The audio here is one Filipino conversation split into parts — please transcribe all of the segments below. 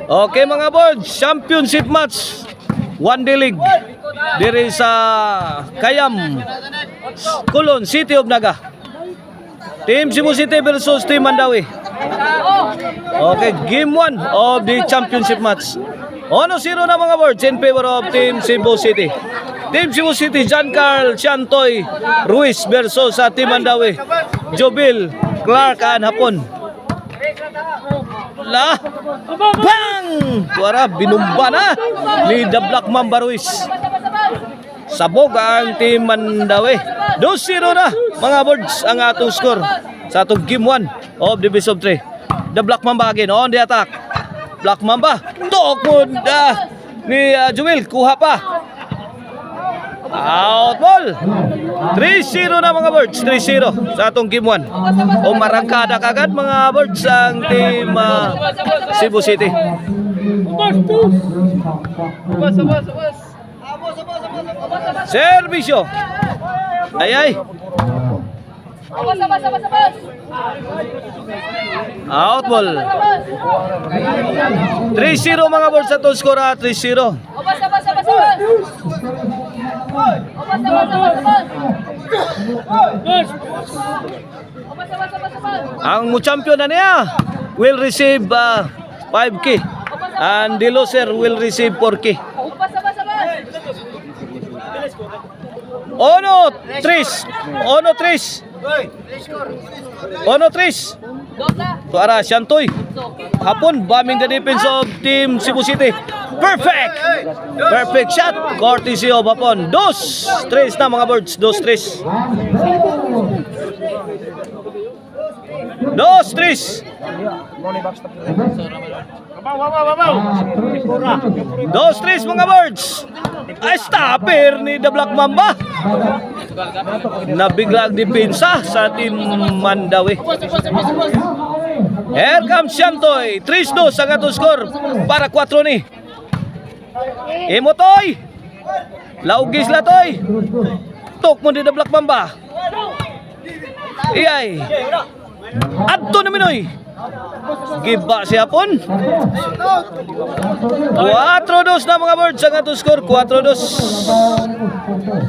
Okay mga boards, championship match. One day league. Diri sa Kayam, Kulon, City of Naga. Team Cebu City versus Team Mandawi. Okay, game 1 of the championship match. 1-0 na mga boards in favor of Team Cebu City. Team Cebu City, John Carl Chantoy Ruiz versus sa Team Mandawi, Jobil Clark and Hapon. Bang! Tuara, binumba na ni The Black Mamba Ruiz. Sabog ang Team Mandawi. 2-0 na mga boards ang atong score sa atong game 1 of the best of 3. The Black Mamba again on the attack. Black Mamba, tukod ni Joel, kuha pa. Out ball. 3-0 na mga birds, 3-0 sa atong game 1. O marangkada kagad mga birds ang Team Cebu City. Servisyo. Ay. Out ball. 3-0 mga birds sa atong score, 3-0. Ang champion na niya will receive 5K and the loser will receive 4K. Ono 3. Tuara Shantoy. Hapon bombing the defense of Team Cebu City. Perfect shot. Courtesy of Hapon. 2-3 na mga birds. 2-3. 2-3 mga birds. Ay, stopper ni The Black Mamba. Nabigla ang depensa sa Team Mandawi. Here comes Shantoy. 3-2 ang atong score para 4 ni. Imotoy. Laugis la toy. Tok mo ni The Black Mamba. Iyay. Adto na minoy. Giba si Hapon. 4-2 na mga birds ang atong score. 4-2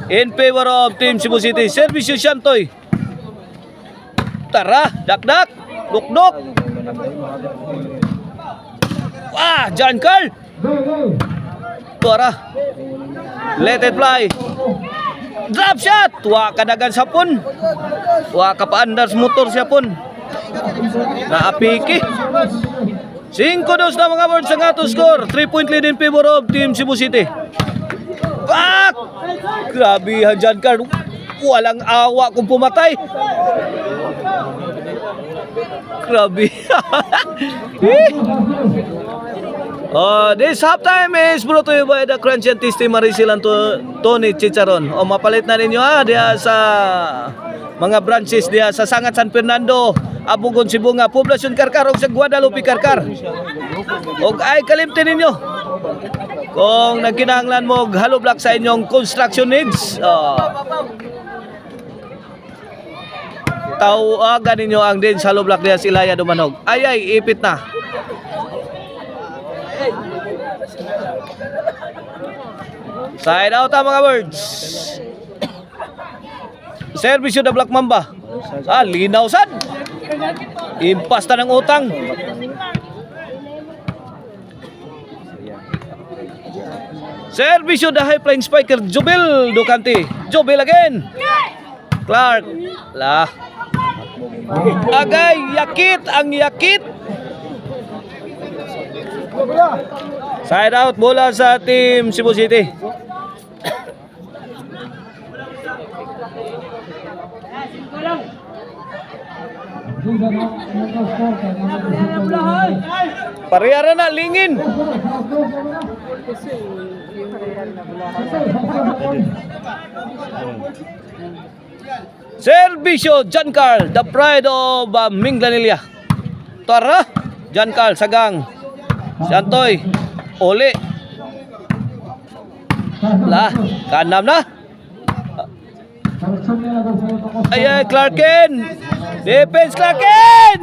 in favor of Team Cebu City. Service yung Shantoy. Tara, dak-dak. Duk-duk. John Carl. Tuara. Let it fly. Drop shot. Tuwa ka dagan sa Hapon. Tuwa ka pa andar motor si Hapon. Naapiki. 5-2 na mga birds ang atong score. 3-point lead in favor of Team Cebu City. Grabe han John Carl. Walang awa kung pumatay. Grabe. This halftime is brought to you by the Crunch and Tasty Maricel and Tony Chicharon. Mapalit na ninyo diya sa mga branches diya sa Sangat San Fernando, Abugon, Sibunga, Poblasyon Karkar ug sa Guadalupe Karkar. Og ay kalimtin ninyo kung nagkinahanglan mo og hollow block sa inyong construction needs. Tawagan ninyo ang din sa hollow block diya si Ilaya Dumanog. Ay ipit na. Side out mga birds. Servisyo The Black Mamba. Linaw sad. Impasta ng utang. Servisyo The High Flying Spiker Jobil Ducanti. Jobil again. Clark. Agay yakit ang yakit. Side out bola sa Team Cebu City. Parehara na lingin. Servisyo John Carl, the pride of Minglanilla. Tara, John Carl sagang. Shantoy, Oli. Kanam na. Ay, Clarken. Defense Clarken.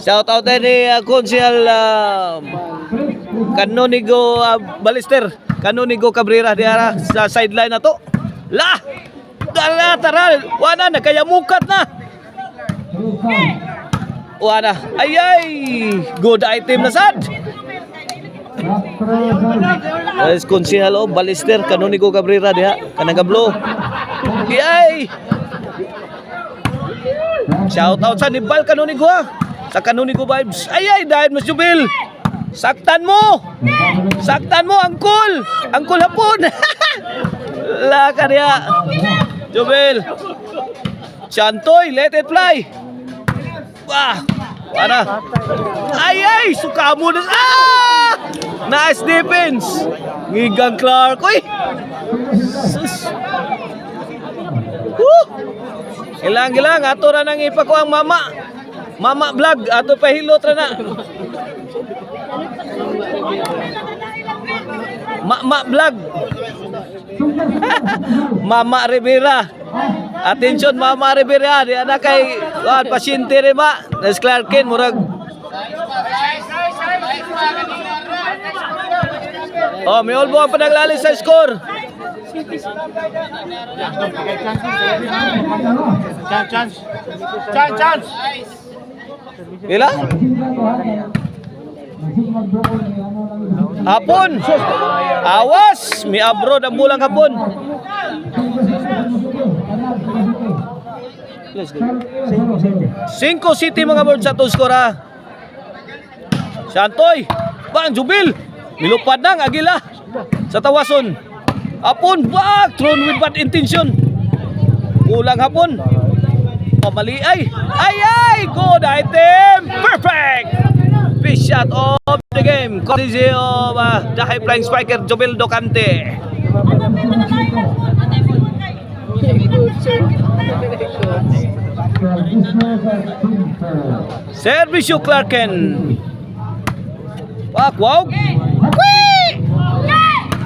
Shout out din ni Konsehal Canonigo Balister, Canonigo Cabrera diara sa sideline na to. La! Dala taral, wala na kaya mukat na. Wala. Ay, good item na sad. Guys, Konsehal Balister, Canonigo Cabrera diha, kanang gablo. Ay! Shout out sa Nibal Canonigo ha. Sa Canonigo vibes. Ay, dahil mas Jubil. Saktan mo, angkol hapon. La kanya. Jubil. Chantoy, let it fly. Wah, mana? Ay, suka mo na. Nice defense. Ngigang Clark, oy. Sus. Gilang, ato ra nang ipako ang Mama vlog, ato pahilot ra na. Mama vlog. Mama Rivera. Attention Mama Rivera, di ana kay pasyente rin ba? Nas Clarkin murag. Oh, may olbo ang panaglali sa score. Chance. Pila? Hapon. Awas, may abroad ang bulang hapon. Cinco City mga birds sa score ha. Santoy, bang Jubil. Milupad ng Agila sa tawason. Hapon, back thrown with bad intention. Kulang hapon. Mali ay, good item, perfect. Fish shot of the game. Courtesy of the high flying striker Jovel Docante. Servisyo Clarken. Wow.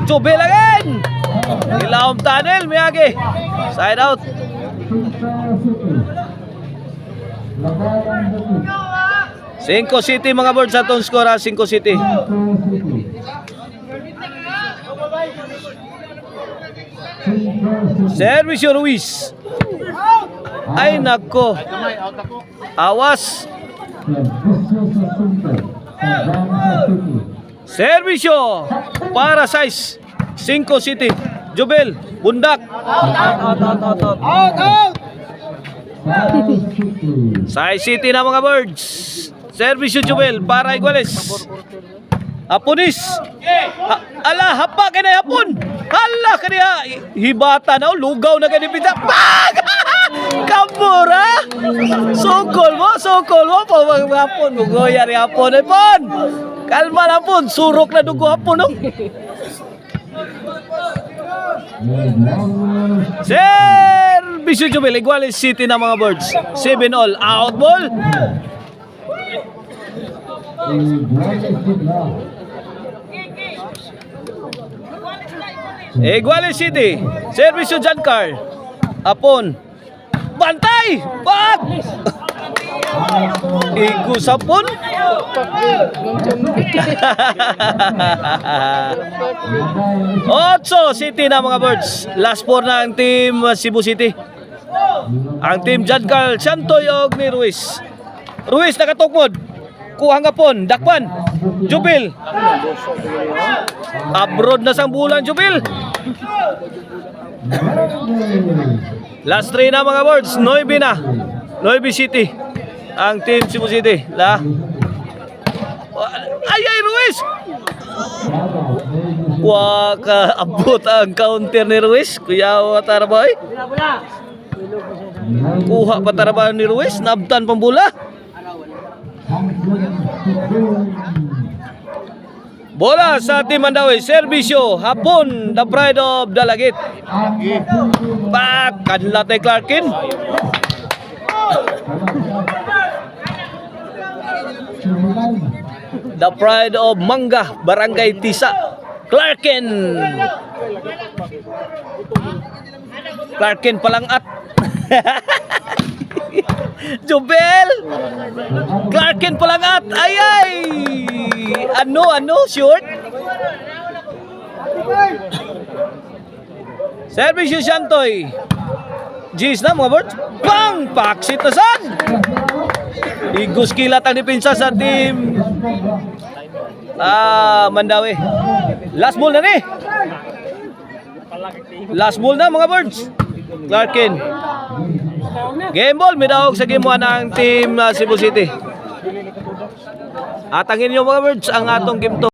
Jovel again. Ilawang tunnel, Miyagi. Side out. Cinco City mga birds sa itong score ha. Cinco City. Servisyo Ruiz. Ay nako. Awas. Servisyo para size. Cinco City. Jubel, bundak. Out. Sai City na mga birds. Servisyo Jubel para Iguales. Apunis. Ala, hapa ka na hapon. Hala ka niya. Hibata na, lugaw na ka ni Pita. Bag! Kamura! Sokol mo. Hapon. Mugoya rin hapon. Kalma na hapon. Surok na dugo hapon. No? Servisyo Jubel, Iguales City na mga birds. 7-all, out ball. Iguales City, Servisyo Jancar. Apon. Bantay! Bag! Igu sapon. Otso City na mga birds. Last four na ang team Cebu City. Ang team Jancar, Santoy og ni Ruiz. Ruiz nakatukmod. Kuha nga pon, dakpan. Jubil. Abroad na sang bulan Jubil. Last three na mga birds. 9 na. 9 City. Ang team Cebu City. Ay, Ruiz. Waka abot ang counter ni Ruiz. Kuya Wataraboy. Kuha pa tarabaho ni Ruiz. Nabtan pambula. Bola sa Team Mandawi. Servisyo Hapon, the pride of Dalagit. Back Kanlate Clarkin. The pride of Manga, Barangay Tisa. Clarkin palangat. Jubel! Clarkin Palangat! Ay, ay! Ano? Short? Service yung Shantoy. G's na mga birds. Bang! Paksit na saan? Igos kilat ang depensa sa team Mandawi. Last ball na ni. Last ball na mga birds. Clarkin. Game ball, midawag sa game 1 ng team Cebu City. Atangin nyo mga birds ang atong game 2.